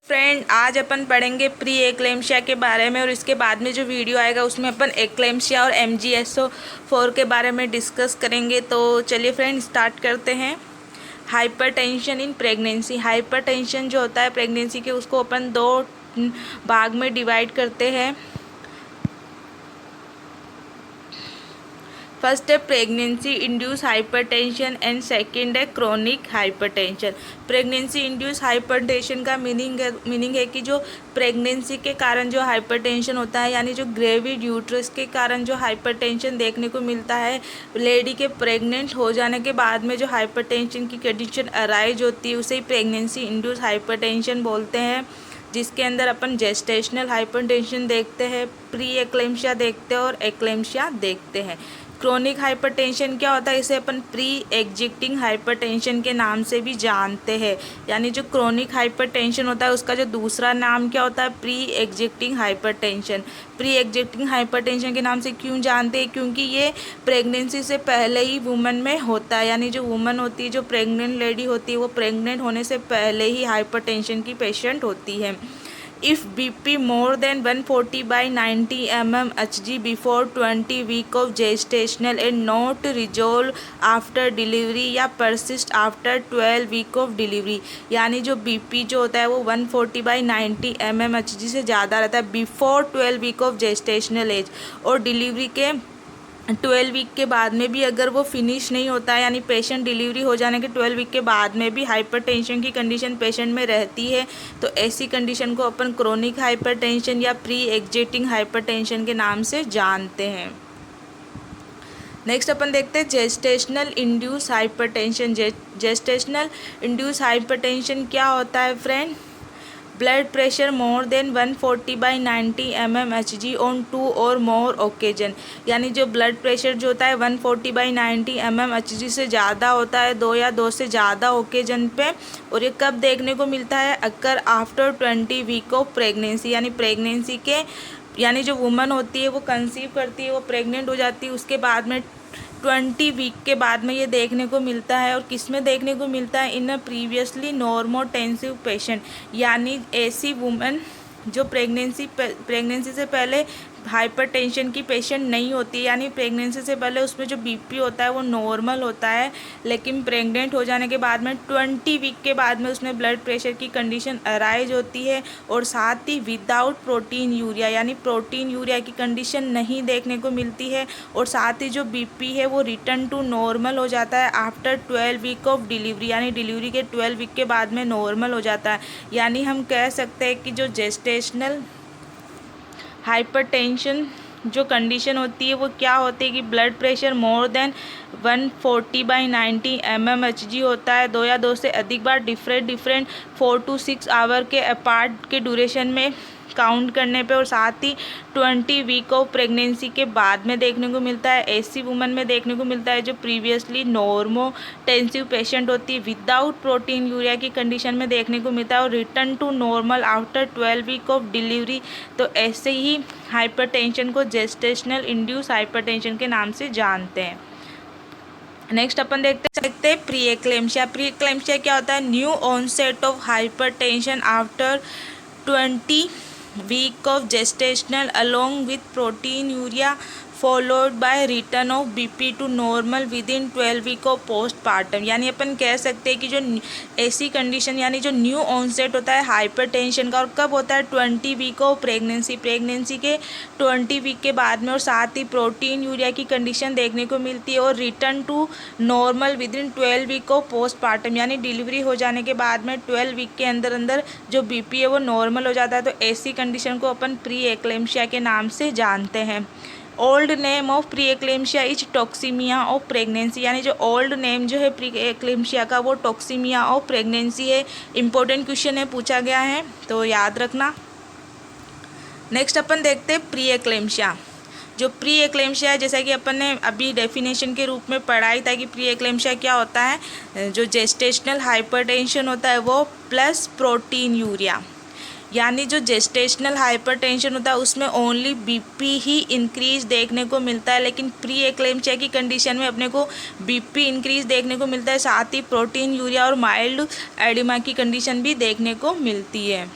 Friend, आज अपन पढ़ेंगे pre eclampsia के बारे में और इसके बाद में जो वीडियो आएगा उसमें अपन एक्लेम्शिया और MgSO4 के बारे में डिस्कस करेंगे। तो चलिए फ्रेंड स्टार्ट करते हैं। Hypertension in pregnancy. हाइपरटेंशन जो होता है प्रेगनेंसी के, उसको अपन दो भाग में डिवाइड करते हैं। फर्स्ट है pregnancy induce hypertension and second है chronic hypertension. Pregnancy induce hypertension का मीनिंग है कि जो प्रेगनेंसी के कारण जो हाइपरटेंशन होता है, यानी जो ग्रेविड यूट्रस के कारण जो हाइपरटेंशन देखने को मिलता है, लेडी के प्रेग्नेंट हो जाने के बाद में जो हाइपरटेंशन की कंडीशन अराइज होती है उसे ही प्रेगनेंसी इंड्यूस हाइपरटेंशन बोलते हैं, जिसके अंदर अपन जेस्टेशनल हाइपरटेंशन देखते हैं, प्री एक्लेम्शिया देखते हैं और एक्लेम्शिया देखते हैं। क्रोनिक हाइपरटेंशन क्या होता है, इसे अपन प्री एग्जिस्टिंग हाइपरटेंशन के नाम से भी जानते हैं। यानी जो क्रोनिक हाइपरटेंशन होता है उसका जो दूसरा नाम क्या होता है, pre existing hypertension. Pre existing hypertension के नाम से क्यों जानते हैं, क्योंकि ये प्रेगनेंसी से पहले ही वुमन में होता है। यानी जो वुमन होती है, जो प्रेग्नेंट लेडी होती है, वो प्रेग्नेंट होने से पहले ही हाइपरटेंशन की पेशेंट होती है। If BP more than 140/90 mmHg before 20 week of gestational and not resolve after delivery या persist after 12 week of delivery, यानी जो BP जो होता है वो 140/90 mmHg से ज़्यादा रहता है before 12 week of gestational age, और डिलीवरी के 12 वीक के बाद में भी अगर वो फिनिश नहीं होता है, यानी पेशेंट डिलीवरी हो जाने के 12 वीक के बाद में भी हाइपरटेंशन की कंडीशन पेशेंट में रहती है, तो ऐसी कंडीशन को अपन क्रोनिक हाइपरटेंशन या प्री एग्जिस्टिंग हाइपरटेंशन के नाम से जानते हैं। नेक्स्ट अपन देखते हैं gestational induced hypertension. Gestational induced hypertension क्या होता है friend? Blood pressure more than 140/90 mmHg on 2 और मोर ओकेजन। यानी जो ब्लड प्रेशर जो होता है 140/90 mmHg से ज़्यादा होता है, 2 या 2 से ज़्यादा ओकेजन पे, और ये कब देखने को मिलता है, अगर आफ्टर 20 वीक ऑफ प्रेगनेंसी। यानी प्रेगनेंसी के, यानी जो वुमन होती है वो कंसीव करती है, वो प्रेग्नेंट हो जाती है, उसके बाद में 20 वीक के बाद में ये देखने को मिलता है। और किस में देखने को मिलता है? इन अ प्रीवियसली नॉर्मोटेंसिव पेशेंट, यानी ऐसी वुमन जो प्रेगनेंसी से पहले हाइपरटेंशन की पेशेंट नहीं होती, यानी प्रेगनेंसी से पहले उसमें जो BP होता है वो नॉर्मल होता है, लेकिन प्रेग्नेंट हो जाने के बाद में 20 वीक के बाद में उसमें ब्लड प्रेशर की कंडीशन अराइज होती है, और साथ ही विदाउट प्रोटीन यूरिया, यानी प्रोटीन यूरिया की कंडीशन नहीं देखने को मिलती है, और साथ ही जो BP है वो रिटर्न टू नॉर्मल हो जाता है आफ्टर 12 वीक ऑफ डिलीवरी, यानी डिलीवरी के 12 वीक के बाद में नॉर्मल हो जाता है। यानी हम कह सकते हैं कि जो जेस्टेशनल हाइपरटेंशन जो कंडीशन होती है वो क्या होती है कि blood pressure more than 140/90 mmHg होता है, 2 या 2 से अधिक बार डिफरेंट 4 to 6 आवर के अपार्ट के ड्यूरेशन में काउंट करने पे, और साथ ही 20 वीक ऑफ प्रेगनेंसी के बाद में देखने को मिलता है। ऐसी वुमन में देखने को मिलता है जो प्रीवियसली नॉर्मोटेंसिव पेशेंट होती है, विदाउट प्रोटीन यूरिया की कंडीशन में देखने को मिलता है, और return to normal after 12 week of delivery. तो ऐसे ही हाइपरटेंशन को जेस्टेशनल इंड्यूस हाइपरटेंशन के नाम से जानते हैं। नेक्स्ट अपन देखते हैं प्री एक्लेम्शिया। प्री एक्लेम्शिया क्या होता है? New onset of hypertension after 20 week of gestational along with protein urea followed by return of BP to normal within 12 week of postpartum। यानी अपन कह सकते हैं कि जो ऐसी कंडीशन, यानी जो न्यू ऑनसेट होता है हाइपरटेंशन का, और कब होता है? 20 वीक ऑफ प्रेगनेंसी के 20 वीक के बाद में, और साथ ही प्रोटीन यूरिया की कंडीशन देखने को मिलती है, और return to normal within 12 week of postpartum, यानी डिलीवरी हो जाने के बाद में 12 वीक के अंदर जो BP है वो नॉर्मल हो जाता है। तो ऐसी कंडीशन को अपन प्री एक्लेम्शिया के नाम से जानते हैं। Old name of pre eclampsia is toxaemia of pregnancy. यानी जो ओल्ड नेम जो है प्री एक्लेम्शिया का वो टॉक्सीमिया ऑफ प्रेगनेंसी है। इंपॉर्टेंट क्वेश्चन है, पूछा गया है, तो याद रखना। नेक्स्ट अपन देखते हैं प्री एक्लेम्शिया। जो प्री एक्लेम्शिया है, जैसा कि अपन ने अभी डेफिनेशन के रूप में पढ़ाई था कि प्री एक्लेम्शिया क्या होता है, जो जेस्टेशनल हाइपरटेंशन होता है वो प्लस प्रोटीन यूरिया। यानी जो जेस्टेशनल हाइपरटेंशन होता है उसमें ओनली BP ही इंक्रीज देखने को मिलता है, लेकिन प्री एक्लेम्शिया की कंडीशन में अपने को BP इंक्रीज देखने को मिलता है, साथ ही प्रोटीन यूरिया और माइल्ड एडिमा की कंडीशन भी देखने को मिलती है।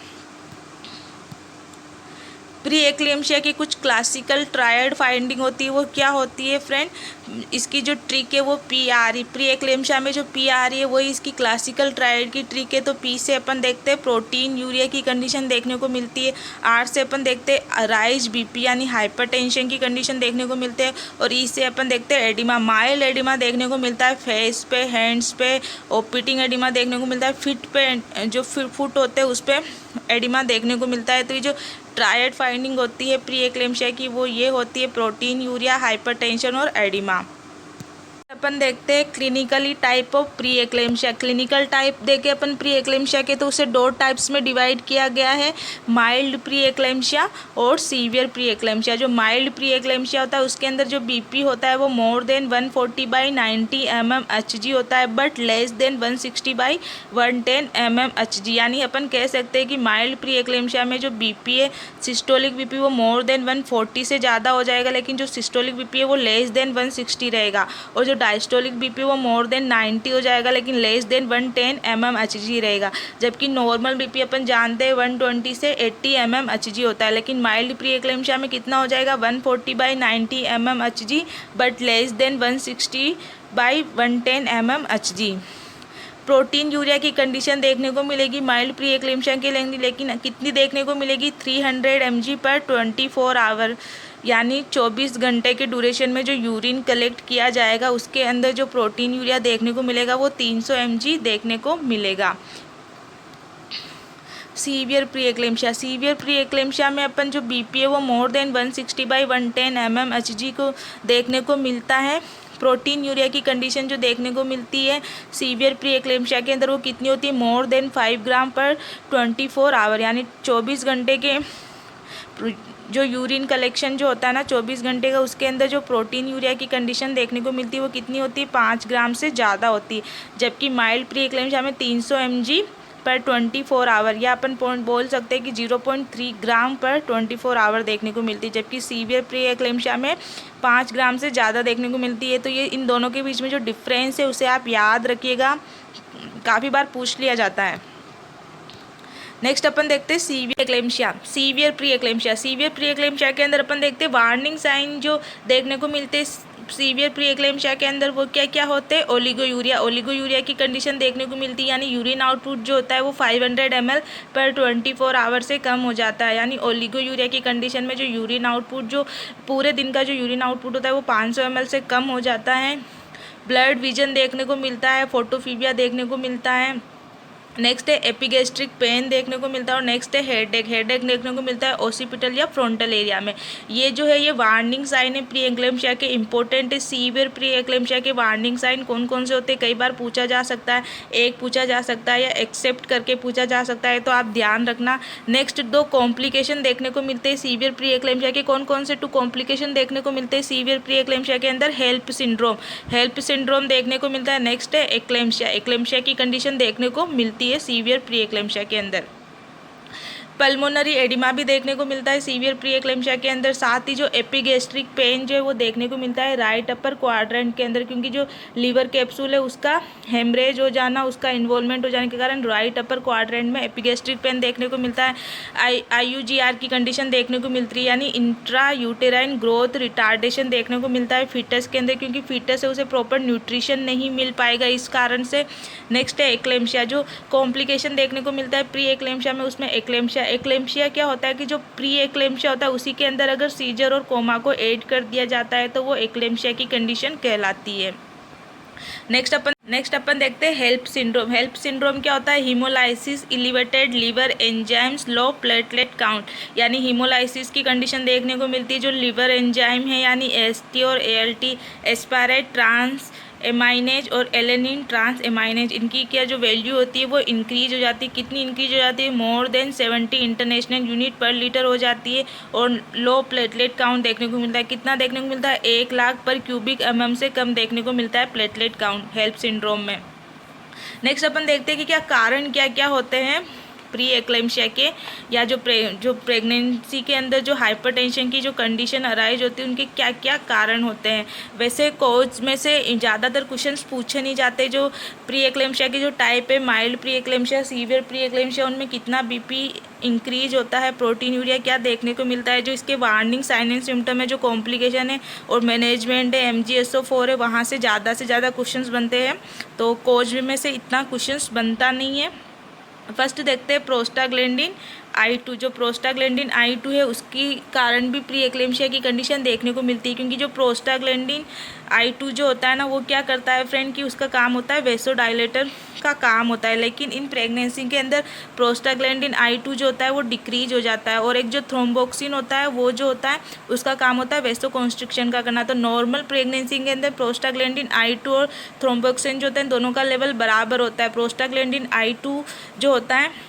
प्री एक्लेम्शिया की कुछ क्लासिकल ट्रायड फाइंडिंग होती है, वो क्या होती है फ्रेंड, इसकी जो ट्रिक है वो पी आ रही, प्री एक्लेम्शिया में जो पी आ रही है वही इसकी क्लासिकल ट्रायड की ट्रिक है। तो पी से अपन देखते हैं प्रोटीन यूरिया की कंडीशन देखने को मिलती है, आर से अपन देखते हैं राइज बीपी यानी हाइपरटेंशन की कंडीशन देखने को मिलते हैं, और ई से अपन देखते हैं एडिमा, माइल्ड एडिमा देखने को मिलता है फेस पे, हैंड्स पे, ओपिटिंग एडिमा देखने को मिलता है, फिट पे जो फुट होते हैं उस पर एडिमा देखने को मिलता है। तो ये जो ट्रायड फाइंडिंग होती है प्री एक्लेम्शिया की वो ये होती है प्रोटीन यूरिया, हाइपरटेंशन और एडिमा। अपन देखते हैं clinically type of pre eclampsia. Clinical type देखे अपन प्री एक्लेम्शिया के तो उसे दो टाइप्स में डिवाइड किया गया है, माइल्ड प्री एक्लेम्शिया और सीवियर प्री एक्लेम्शिया। जो माइल्ड प्री एक्लेम्शिया होता है उसके अंदर जो बीपी होता है वो मोर देन 140/90 mmHg होता है, बट लेस देन 160/110 mmHg। यानी अपन कह सकते हैं कि माइल्ड प्री एक्लेम्शिया में जो बीपी है, सिस्टोलिक बीपी वो मोर देन 140 से ज़्यादा हो जाएगा, लेकिन जो सिस्टोलिक बीपी है वो लेस देन 160 रहेगा, और जो डायस्टोलिक बीपी वो मोर देन 90 हो जाएगा लेकिन लेस देन 110 mmHg रहेगा। जबकि नॉर्मल बीपी अपन जानते हैं 120 से 80 mmHg होता है, लेकिन माइल्ड प्री एक्लेम्शिया में कितना हो जाएगा 140/90 mmHg, but less than 160/110 mmHg। Protein urea की कंडीशन देखने को मिलेगी माइल्ड प्री एक्लेम्शिया के लिए, लेकिन कितनी देखने को मिलेगी 300 mg/24 आवर, यानी 24 घंटे के ड्यूरेशन में जो यूरिन कलेक्ट किया जाएगा उसके अंदर जो प्रोटीन यूरिया देखने को मिलेगा वो 300 mg देखने को मिलेगा। Severe pre eclampsia, severe pre eclampsia में अपन जो बीपी है वो मोर देन 160/110 mmHg को देखने को मिलता है। प्रोटीन यूरिया की कंडीशन जो देखने को मिलती है सीवियर प्री एक्लेम्शिया के अंदर वो कितनी होती है, मोर देन 5 ग्राम पर 24 आवर, यानी 24 घंटे के जो यूरिन कलेक्शन जो होता है ना 24 घंटे का, उसके अंदर जो प्रोटीन यूरिया की कंडीशन देखने को मिलती है वो कितनी होती है 5 ग्राम से ज़्यादा होती है। जबकि माइल्ड प्री एक्लेम्शिया में 300 mg/24 आवर, या अपन बोल सकते हैं कि 0.3 ग्राम पर 24 आवर देखने को मिलती है, जबकि सीवियर प्री एक्लेम्शिया में 5 ग्राम से ज़्यादा देखने को मिलती है। तो ये इन दोनों के बीच में जो डिफरेंस है उसे आप याद रखिएगा, काफ़ी बार पूछ लिया जाता है। नेक्स्ट अपन देखते हैं severe eclampsia, severe pre eclampsia. Severe pre eclampsia के अंदर अपन देखते हैं वार्निंग साइन जो देखने को मिलते हैं सीवियर प्री एक्लेम्शिया के अंदर वो क्या क्या होते हैं, ओलिगोयूरिया, ओलिगोयूरिया की कंडीशन देखने को मिलती है, यानी यूरिन आउटपुट जो होता है वो 500 ml/24 आवर से कम हो जाता है। यानी ओलिगोयूरिया की कंडीशन में जो यूरिन आउटपुट जो पूरे दिन का जो यूरिन आउटपुट होता है वो 500 ml से कम हो जाता है। ब्लड विजन देखने को मिलता है, फोटोफीबिया देखने को मिलता है। नेक्स्ट है एपिगेस्ट्रिक पेन देखने को मिलता है, और नेक्स्ट है हेडेक, हेडेक देखने को मिलता है ओसिपिटल या फ्रंटल एरिया में। ये जो है ये वार्निंग साइन है प्री एक्लेम्शिया के, इंपॉर्टेंट है। सीवियर प्री एक्लेम्शिया के वार्निंग साइन कौन कौन से होते हैं, कई बार पूछा जा सकता है, एक पूछा जा सकता है या एक्सेप्ट करके पूछा जा सकता है, तो आप ध्यान रखना। नेक्स्ट 2 कॉम्प्लिकेशन देखने को मिलते हैं सीवियर प्री एक्लेम्शिया के, कौन कौन से 2 कॉम्प्लिकेशन देखने को मिलते हैं सीवियर प्री एक्लेम्शिया के अंदर, हेल्प सिंड्रोम, हेल्प सिंड्रोम देखने को मिलता है। नेक्स्ट है एक्लेम्शिया, एक्लेम्शिया की कंडीशन देखने को मिलती है सीवियर प्री एक्लेम्शिया के अंदर। पल्मोनरी एडिमा भी देखने को मिलता है सीवियर प्री एक्लेम्शिया के अंदर। साथ ही जो एपिगेस्ट्रिक पेन जो है वो देखने को मिलता है राइट अपर क्वाड्रेंट के अंदर, क्योंकि जो लीवर कैप्सूल है उसका हेमरेज हो जाना, उसका इन्वॉल्वमेंट हो जाने के कारण राइट अपर क्वाड्रेंट में एपिगेस्ट्रिक पेन देखने को मिलता है। IUGR की कंडीशन देखने को मिलती है, यानी इंट्रा यूटेराइन ग्रोथ रिटार्डेशन देखने को मिलता है फीटस के अंदर, क्योंकि फीटस है उसे प्रॉपर न्यूट्रिशन नहीं मिल पाएगा इस कारण से। नेक्स्ट है एक्लेम्शिया, जो कॉम्प्लिकेशन देखने को मिलता है प्री एक्लेम्शिया में, उसमें एक्लेम्शिया, एक्लेम्शिया क्या होता है कि जो प्री एक्लेम्शिया होता है उसी के अंदर अगर सीजर और कोमा को ऐड कर दिया जाता है तो वो एक्लेम्शिया की कंडीशन कहलाती है। नेक्स्ट अपन देखते हैं हेल्प सिंड्रोम। हेल्प सिंड्रोम क्या होता है, haemolysis, elevated liver enzymes, low platelet count, यानी हीमोलाइसिस की कंडीशन देखने को मिलती है। जो लीवर एंजाइम है यानी ST और ALT, एस्पारेट ट्रांस एमाइनेज और एलेनिन ट्रांस एमाइनेज, इनकी क्या जो वैल्यू होती है वो इंक्रीज हो जाती है। कितनी इंक्रीज हो जाती है, मोर देन 70 इंटरनेशनल यूनिट पर लीटर हो जाती है। और लो प्लेटलेट काउंट देखने को मिलता है, कितना देखने को मिलता है 1 लाख पर क्यूबिक mm से कम देखने को मिलता है प्लेटलेट काउंट हेल्प सिंड्रोम में। नेक्स्ट अपन देखते हैं कि क्या कारण क्या क्या होते हैं प्री एक्लेम्शिया के या जो प्रेगनेंसी के अंदर जो हाइपरटेंशन की जो कंडीशन अराइज होती है उनके क्या क्या कारण होते हैं। वैसे कोर्स में से ज़्यादातर क्वेश्चंस पूछे नहीं जाते। जो प्री एक्लेम्शिया की जो टाइप है, mild pre eclampsia, severe pre eclampsia, उनमें कितना बीपी इंक्रीज होता है, प्रोटीनूरिया क्या देखने को मिलता है, जो इसके वार्निंग साइन एंड सिम्टम है, जो कॉम्प्लिकेशन है और मैनेजमेंट है, MgSO4 है, वहाँ से ज़्यादा क्वेश्चंस बनते हैं। तो कोच में से इतना क्वेश्चंस बनता नहीं है। फर्स्ट देखते हैं प्रोस्टाग्लैंडिन I2। जो प्रोस्टाग्लैंडिन I2 है उसकी कारण भी प्री एक्लेम्शिया की कंडीशन देखने को मिलती है, क्योंकि जो प्रोस्टाग्लैंडिन I2 जो होता है ना, वो क्या करता है फ्रेंड कि उसका काम होता है वेसोडाइलेटर का काम होता है। लेकिन इन प्रेगनेंसी के अंदर प्रोस्टाग्लैंडिन I2 जो होता है वो डिक्रीज हो जाता है, और एक जो थ्रोम्बोक्सिन होता है वो जो होता है उसका काम होता है वेसो कॉन्स्ट्रिक्शन का करना। तो नॉर्मल प्रेगनेंसी के अंदर प्रोस्टाग्लैंडिन I2 और थ्रोम्बोक्सिन जो होता है दोनों का लेवल बराबर होता है। प्रोस्टाग्लैंडिन I2 जो होता है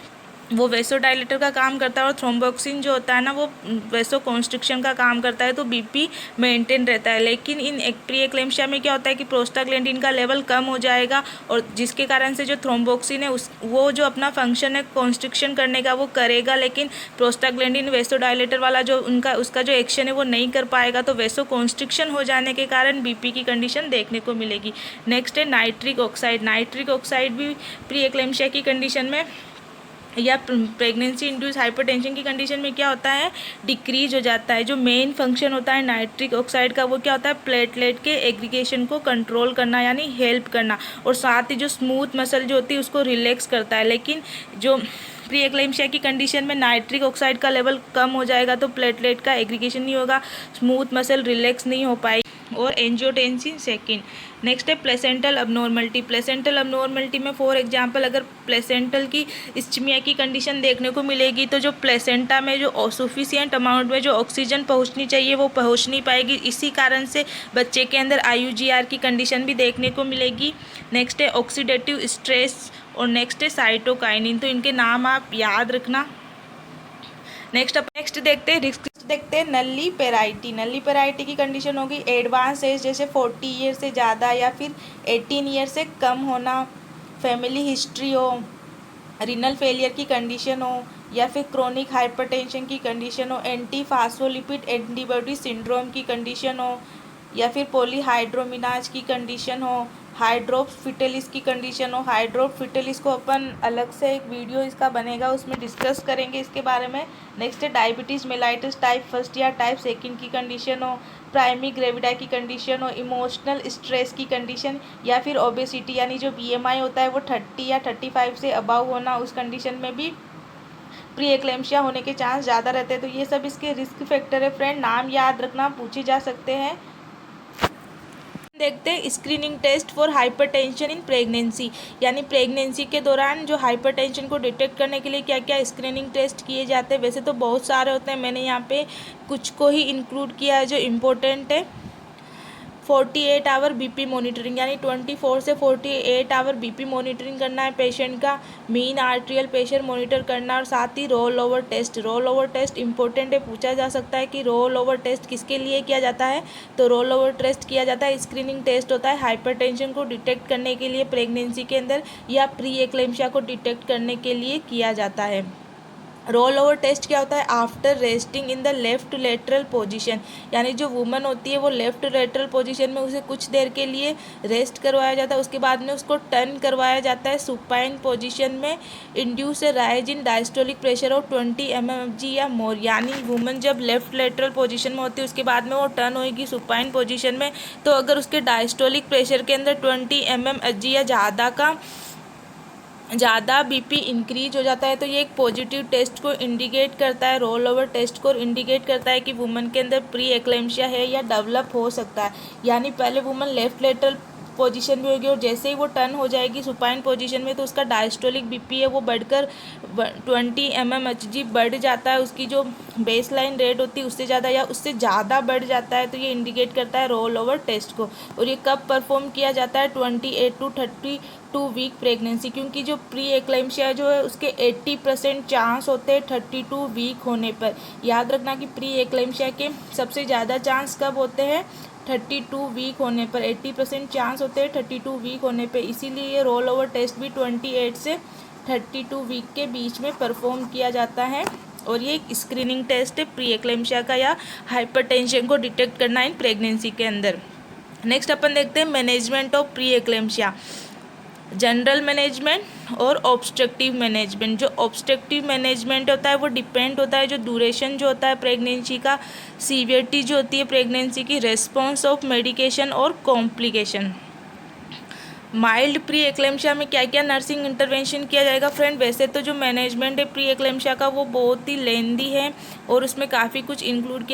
वो वेसोडाइलेटर का काम करता है, और थ्रोम्बोक्सिन जो होता है ना वो वेसो कॉन्स्ट्रिक्शन का काम करता है। तो बीपी मेंटेन रहता है। लेकिन इन प्री एक्लेम्शिया में क्या होता है कि प्रोस्टाग्लैंडिन का लेवल कम हो जाएगा, और जिसके कारण से जो थ्रोम्बोक्सिन है वो जो अपना फंक्शन है कॉन्स्ट्रिक्शन करने का वो करेगा, लेकिन प्रोस्टाग्लैंडिन वेसोडाइलेटर वाला जो उसका जो एक्शन है वो नहीं कर पाएगा। तो वेसो कॉन्स्ट्रिक्शन हो जाने के कारण बीपी की कंडीशन देखने को मिलेगी। नेक्स्ट है नाइट्रिक ऑक्साइड। नाइट्रिक ऑक्साइड भी प्री एक्लेम्शिया की कंडीशन में या प्रेगनेंसी इंड्यूस हाइपरटेंशन की कंडीशन में क्या होता है, डिक्रीज हो जाता है। जो मेन फंक्शन होता है नाइट्रिक ऑक्साइड का वो क्या होता है, प्लेटलेट के एग्रीगेशन को कंट्रोल करना यानी हेल्प करना, और साथ ही जो स्मूथ मसल जो होती है उसको रिलैक्स करता है। लेकिन जो प्री एक्लेम्शिया की कंडीशन में नाइट्रिक ऑक्साइड का लेवल कम हो जाएगा तो प्लेटलेट का एग्रीगेशन नहीं होगा, स्मूथ मसल रिलैक्स नहीं हो पाएगी, और एंजियोटेंसिन सेकेंड। नेक्स्ट है प्लेसेंटल अबनॉर्मलिटी। प्लेसेंटल अबनॉर्मलिटी में फॉर एग्जांपल अगर प्लेसेंटल की इस्चमिया की कंडीशन देखने को मिलेगी तो जो प्लेसेंटा में जो सफिशिएंट अमाउंट में जो ऑक्सीजन पहुंचनी चाहिए वो पहुंच नहीं पाएगी। इसी कारण से बच्चे के अंदर IUGR की कंडीशन भी देखने को मिलेगी। नेक्स्ट है ऑक्सीडेटिव स्ट्रेस, और नेक्स्ट है साइटोकाइनिन। तो इनके नाम आप याद रखना। नेक्स्ट देखते हैं रिस्क। देखते हैं नल्ली पेराइटी। नल्ली पेराइटी की कंडीशन होगी एडवांस एज जैसे 40 ईयर से ज़्यादा या फिर 18 ईयर से कम होना, फैमिली हिस्ट्री हो, रीनल फेलियर की कंडीशन हो, या फिर क्रोनिक हाइपरटेंशन की कंडीशन हो, एंटी फास्फोलिपिड एंटीबॉडी सिंड्रोम की कंडीशन हो, या फिर पॉलीहाइड्रोमिनाज की कंडीशन हो, हाइड्रोप्स फिटेलिस की कंडीशन हो। हाइड्रोप फिटेलिस को अपन अलग से एक वीडियो इसका बनेगा उसमें डिस्कस करेंगे इसके बारे में। नेक्स्ट है डायबिटीज़ मेलाइटिस टाइप फर्स्ट या टाइप सेकंड की कंडीशन हो, प्राइमरी ग्रेविडा की कंडीशन हो, इमोशनल स्ट्रेस की कंडीशन, या फिर ओबेसिटी यानी जो BMI होता है वो 30 या 35 से अबव होना, उस कंडीशन में भी प्री एक्लेम्शिया होने के चांस ज़्यादा रहते हैं। तो ये सब इसके रिस्क फैक्टर है फ्रेंड, नाम याद रखना, पूछे जा सकते हैं। देखते हैं screening test for hypertension in pregnancy, यानी प्रेगनेंसी के दौरान जो हाइपरटेंशन को डिटेक्ट करने के लिए क्या क्या स्क्रीनिंग टेस्ट किए जाते हैं। वैसे तो बहुत सारे होते हैं, मैंने यहाँ पे कुछ को ही इंक्लूड किया है जो इम्पोर्टेंट है। 48 आवर बीपी मॉनिटरिंग, यानी 24 से 48 आवर बीपी मॉनिटरिंग करना है पेशेंट का। मीन आर्टेरियल प्रेशर मॉनिटर करना, और साथ ही roll over test. Roll over test important है, पूछा जा सकता है कि रोल ओवर टेस्ट किसके लिए किया जाता है। तो रोल ओवर टेस्ट किया जाता है, स्क्रीनिंग टेस्ट होता है हाइपरटेंशन को डिटेक्ट करने के लिए प्रेगनेंसी के अंदर, या प्री एक्लेम्शिया को डिटेक्ट करने के लिए किया जाता है। रोल ओवर टेस्ट क्या होता है, after resting in the left lateral position, यानी जो वुमन होती है वो लेफ्ट लेटरल पोजीशन में उसे कुछ देर के लिए रेस्ट करवाया जाता है, उसके बाद में उसको टर्न करवाया जाता है सुपाइन पोजीशन में। Induce rise in diastolic pressure of 20 mmHg या मोर, यानी वुमन जब लेफ्ट लेटरल पोजीशन में होती है उसके बाद में वो टर्न होगी सुपाइन पोजीशन में, तो अगर उसके डायस्टोलिक प्रेशर के अंदर 20 mmHg या ज़्यादा बीपी इंक्रीज हो जाता है तो ये एक पॉजिटिव टेस्ट को इंडिकेट करता है। रोल ओवर टेस्ट को इंडिकेट करता है कि वुमन के अंदर प्री एक्लेम्शिया है या डेवलप हो सकता है। यानी पहले वुमन लेफ्ट लेटरल पोजीशन में होगी और जैसे ही वो टर्न हो जाएगी सुपाइन पोजीशन में तो उसका डायस्टोलिक बीपी है वो बढ़कर 20 mmHg बढ़ जाता है, उसकी जो बेस लाइन रेट होती है उससे ज़्यादा या उससे ज़्यादा बढ़ जाता है। तो ये इंडिकेट करता है रोल ओवर टेस्ट को। और ये कब परफॉर्म किया जाता है, 28 to 32 वीक प्रेगनेंसी, क्योंकि जो प्री एक्लेम्शिया जो है उसके 80% चांस होते हैं 32 वीक होने पर। याद रखना कि प्री एक्लेम्शिया के सबसे ज़्यादा चांस कब होते हैं, 32 वीक होने पर। 80% चांस होते हैं 32 वीक होने पे, इसीलिए ये रोल ओवर टेस्ट भी 28 से 32 वीक के बीच में परफॉर्म किया जाता है और ये एक स्क्रीनिंग टेस्ट है प्री एक्लेम्शिया का या हाइपरटेंशन को डिटेक्ट करना इन प्रेगनेंसी के अंदर। नेक्स्ट अपन देखते हैं management of pre eclampsia, general management और ऑब्स्ट्रक्टिव मैनेजमेंट। जो ऑब्स्ट्रक्टिव मैनेजमेंट होता है वो डिपेंड होता है जो ड्यूरेशन जो होता है प्रेगनेंसी का, सीवियरिटी जो होती है प्रेगनेंसी की, रेस्पॉन्स ऑफ मेडिकेशन और कॉम्प्लिकेशन। माइल्ड प्री एक्लेम्शिया में क्या क्या नर्सिंग इंटरवेंशन किया जाएगा फ्रेंड? वैसे तो जो मैनेजमेंट है प्री एक्लेम्शिया का वो बहुत ही लेंदी है और उसमें काफ़ी कुछ इंक्लूड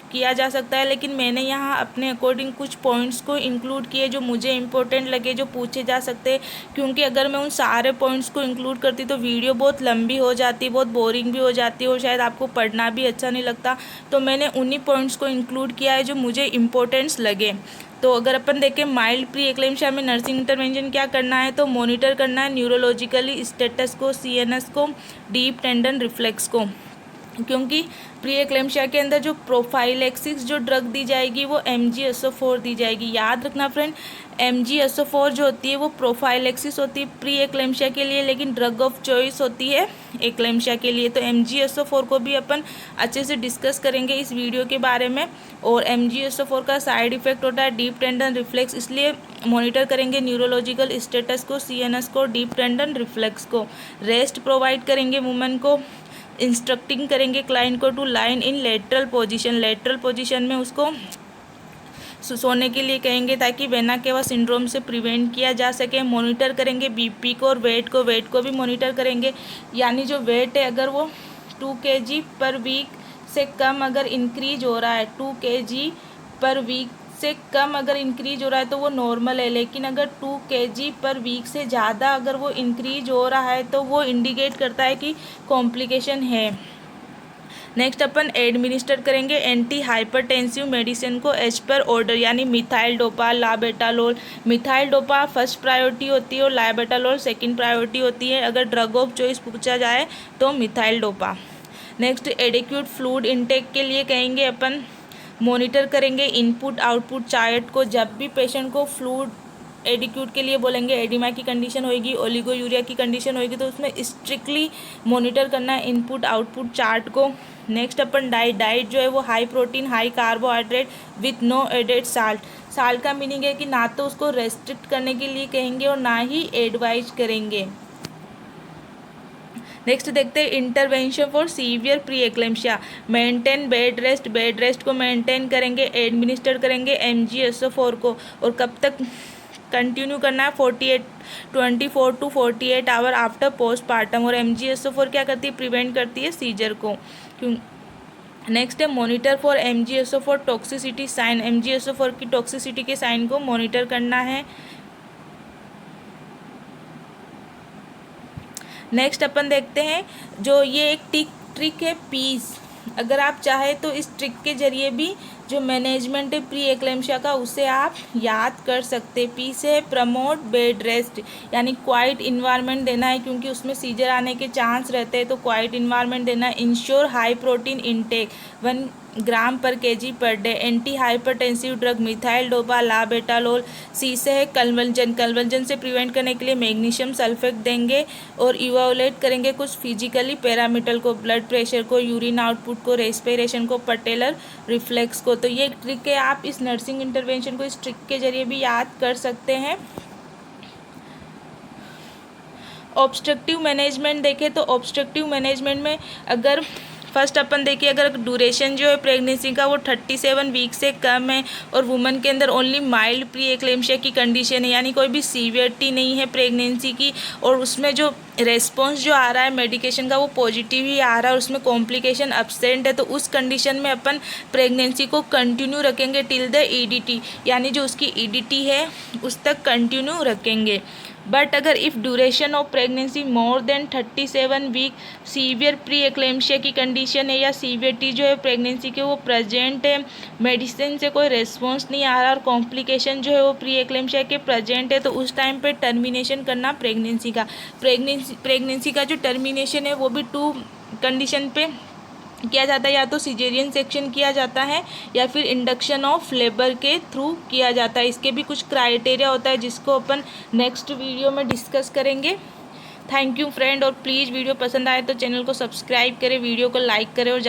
किया जा सकता है, लेकिन मैंने यहाँ अपने अकॉर्डिंग कुछ पॉइंट्स को इंक्लूड किए जो मुझे इंपॉर्टेंट लगे, जो पूछे जा सकते हैं। क्योंकि अगर मैं उन सारे पॉइंट्स को इंक्लूड करती तो वीडियो बहुत लंबी हो जाती, बहुत बोरिंग भी हो जाती और शायद आपको पढ़ना भी अच्छा नहीं लगता। तो मैंने उन्हीं पॉइंट्स को इंक्लूड किया है जो मुझे इंपॉर्टेंट्स लगे। तो अगर अपन देखें माइल्ड प्री एक्लेम्शिया में नर्सिंग इंटरवेंशन क्या करना है, तो मॉनिटर करना है न्यूरोलॉजिकली स्टेटस को, सीएनएस को, डीप टेंडन रिफ्लेक्स को। क्योंकि प्री एक्लेम्शिया के अंदर जो प्रोफाइलेक्सिस जो ड्रग दी जाएगी वो MgSO4 दी जाएगी। याद रखना फ्रेंड, MgSO4 जो होती है वो प्रोफाइलेक्सिस होती है प्री एक्लेम्शिया के लिए, लेकिन ड्रग ऑफ चॉइस होती है एक्लेम्शिया के लिए। तो MgSO4 को भी अपन अच्छे से डिस्कस करेंगे इस वीडियो के बारे में। और MgSO4 का साइड इफेक्ट होता है डीप टेंडन रिफ्लेक्स, इसलिए मॉनिटर करेंगे न्यूरोलॉजिकल स्टेटस को, CNS को, डीप टेंडन रिफ्लेक्स को। रेस्ट प्रोवाइड करेंगे वुमेन को, इंस्ट्रक्टिंग करेंगे क्लाइंट को to line in lateral position. Lateral position में उसको सोने के लिए कहेंगे ताकि वेना केवा सिंड्रोम से प्रिवेंट किया जा सके। मॉनिटर करेंगे बीपी को और वेट को भी मॉनिटर करेंगे। यानी जो वेट है अगर वो 2 kg पर वीक से कम अगर इंक्रीज हो रहा है, 2 kg पर वीक से कम अगर इंक्रीज हो रहा है तो वो नॉर्मल है, लेकिन अगर 2 kg पर वीक से ज़्यादा अगर वो इंक्रीज हो रहा है तो वो इंडिकेट करता है कि कॉम्प्लिकेशन है। नेक्स्ट अपन एडमिनिस्टर करेंगे एंटी हाइपरटेंसिव मेडिसिन को एज पर ऑर्डर, यानी methyl dopa, labetalol. Methyl dopa first priority होती है और लाबेटालोल सेकंड प्रायोरिटी होती है। अगर ड्रग ऑफ चॉइस पूछा जाए तो methyl dopa. Next adequate fluid intake के लिए कहेंगे अपन मॉनिटर करेंगे इनपुट आउटपुट चार्ट को। जब भी पेशेंट को फ्लूइड एडिक्यूट के लिए बोलेंगे, एडिमा की कंडीशन होगी, ओलिगोयूरिया की कंडीशन होगी, तो उसमें स्ट्रिक्टली मॉनिटर करना है इनपुट आउटपुट चार्ट को। नेक्स्ट अपन डाइट जो है वो high protein high carbohydrate with no added salt. Salt का मीनिंग है कि ना तो उसको रेस्ट्रिक्ट करने के लिए कहेंगे और ना ही एडवाइज करेंगे। नेक्स्ट देखते हैं intervention for severe pre eclampsia. Maintain bed rest को मेंटेन करेंगे, एडमिनिस्टर करेंगे MgSO4 को। और कब तक कंटिन्यू करना है? 24 to 48 आवर आफ्टर पोस्टपार्टम। और MgSO4 क्या करती है? प्रिवेंट करती है सीजर को। नेक्स्ट है monitor for MgSO4 toxicity sign. MgSO4 की टॉक्सिसिटी के साइन को मॉनिटर करना है। नेक्स्ट अपन देखते हैं जो ये एक ट्रिक है पीस। अगर आप चाहे तो इस ट्रिक के जरिए भी जो मैनेजमेंट है प्री एक्लेम्शिया का उसे आप याद कर सकते। पीस है प्रमोट बेड रेस्ट, यानी क्वाइट इन्वायरमेंट देना है क्योंकि उसमें सीजर आने के चांस रहते हैं, तो क्वाइट इन्वायरमेंट देना है। Ensure high protein intake 1 gram per kg per day. Anti hypertensive drug methyl dopa, labetalol. सी से है कन्वर्जन से प्रिवेंट करने के लिए मैग्नीशियम सल्फेट देंगे। और इवैल्यूएट करेंगे कुछ फिजिकली पैरामीटर को, ब्लड प्रेशर को, यूरिन आउटपुट को, रेस्पिरेशन को, पटेलर रिफ्लेक्स को। तो ये एक ट्रिक है, आप इस नर्सिंग इंटरवेंशन को इस ट्रिक के जरिए भी याद कर सकते हैं। ऑब्स्ट्रक्टिव मैनेजमेंट देखें तो ऑब्स्ट्रक्टिव मैनेजमेंट में अगर फर्स्ट अपन देखिए अगर ड्यूरेशन जो है प्रेगनेंसी का वो 37 वीक से कम है और वुमन के अंदर ओनली माइल्ड प्री एक्लेम्शिया की कंडीशन है, यानी कोई भी सीवियरिटी नहीं है प्रेगनेंसी की, और उसमें जो रेस्पॉन्स जो आ रहा है मेडिकेशन का वो पॉजिटिव ही आ रहा है और उसमें कॉम्प्लिकेशन एब्सेंट है, तो उस कंडीशन में अपन प्रेगनेंसी को कंटिन्यू रखेंगे टिल द EDT, यानी जो उसकी EDT है उस तक कंटिन्यू रखेंगे। बट अगर if duration of pregnancy more than 37 week, severe pre eclampsia की कंडीशन है या सीवियरिटी जो है प्रेगनेंसी के वो प्रेजेंट है, मेडिसिन से कोई रेस्पॉन्स नहीं आ रहा और कॉम्प्लिकेशन जो है वो प्री एक्लेम्शिया के प्रेजेंट है, तो उस टाइम पे टर्मिनेशन करना प्रेगनेंसी का। प्रेगनेंसी का जो टर्मिनेशन है वो भी 2 कंडीशन पे किया जाता है, या तो सिजेरियन सेक्शन किया जाता है या फिर इंडक्शन ऑफ लेबर के थ्रू किया जाता है। इसके भी कुछ क्राइटेरिया होता है जिसको अपन नेक्स्ट वीडियो में डिस्कस करेंगे। थैंक यू फ्रेंड, और प्लीज़ वीडियो पसंद आए तो चैनल को सब्सक्राइब करें, वीडियो को लाइक करें और